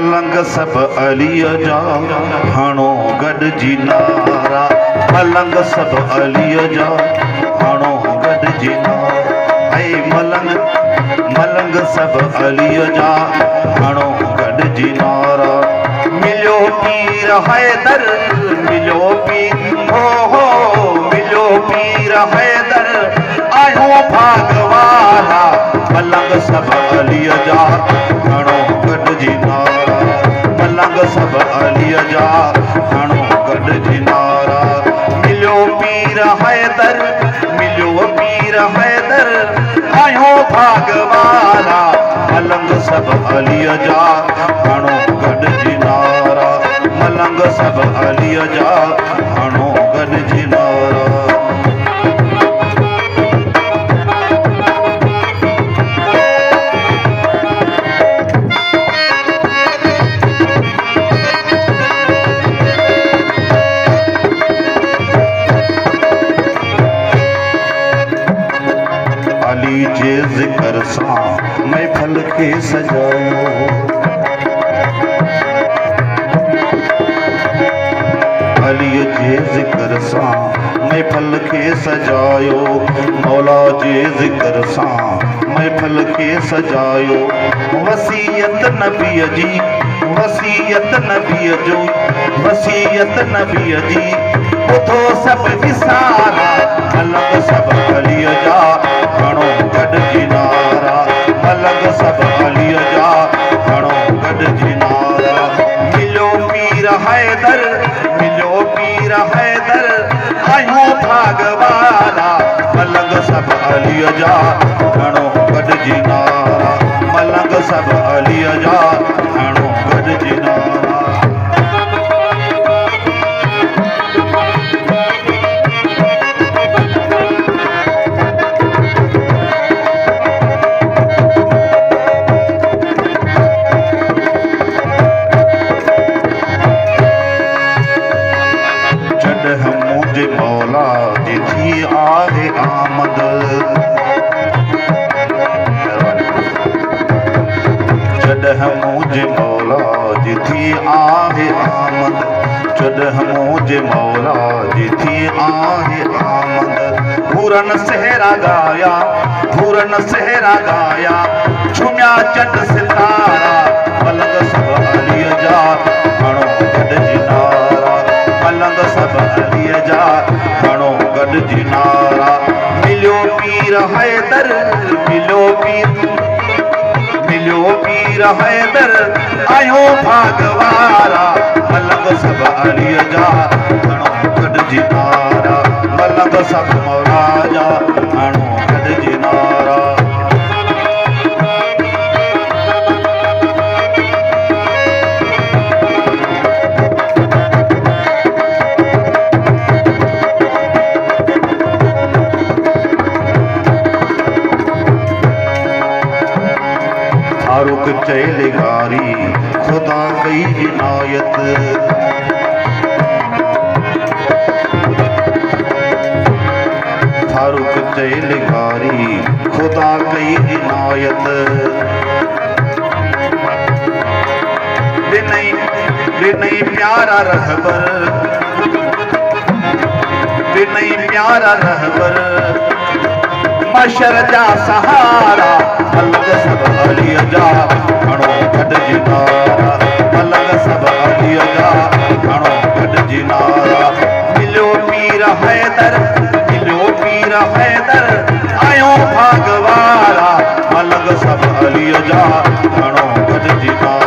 मलंग सब अलीअ जा हाणो गॾिजी नारा। मलंग सब अलीअ जा हाणो गॾिजी नारा। ऐ मलंग सब अलीअ जा हाणो गॾिजी नारा। मिलियो पीर हैदर मिलियो पीर हो मिलियो पीर हैदर आयो भागवाला। मलंग सब अलीअ जा हाणो गॾिजी नारा। मलंग सब अलीअ जा हाणो गॾिजी नारा। मिलियो पीर हैदर मिलियो पीर हैदर आयो भागवाला। मलंग सब अलीअ जा हाणो गॾिजी नारा। मलंग सब अलीअ जा हाणो गॾिजी नारा। अली जे ज़िक्र सां महफ़िल खे सजायो। अली जे ज़िक्र सां महफ़िल खे सजायो। मौला जे ज़िक्र सां महफ़िल खे सजायो। वसीयत नबीअ जी वसीयत नबीअ जो वसीयत नबीअ जी ॿुधो सभु विसारा। मलंग सब अलीअ जा हाणो गॾिजी नारा। मलंग सब अलीअ जा हाणो गॾिजी नारा। मिलियो पीर हैदर मिलियो पीर हैदर आयो भागवाला। मलंग सब अलीअ जा हाणो गॾिजी नारा। मलंग सब अलीअ जा हाणो गॾिजी नारा। मौला जी थी आहे आमद। जॾहिं मुझे मौला जी थी आहे आमद। जॾहिं मुझे मौला जी थी आहे आमद। पूरन सहरा गाया पूरन सहरा गाया झुमिया चट सितारा। मलंग सब अलीअ जा हाणो गॾिजी नारा। मलंग सब अलीअ जा हाणो गॾिजी नारा। मिलियो पीर हैदर मिलियो पीर हैदर आयो भागवाला। मलंग सब अलीअ जा हाणो गॾिजी नारा। मलंग सब मौला जा हाणो गॾिजी नारा। फारूक चैल गारी खुदा कई इनायत। फारूक चैल गारी खुदा कई इनायत। दिनई प्यारा रहबर दिनई प्यारा रहबर मशर जा सहारा। मलंग सब अलीअ जा हाणो गॾिजी नारा। मलंग सब अलीअ जा हाणो गॾिजी नारा। मिलियो पीर हैदर मिलियो पीर हैदर आयो भागवाला। मलंग सब अलीअ जा हाणो गॾिजी नारा।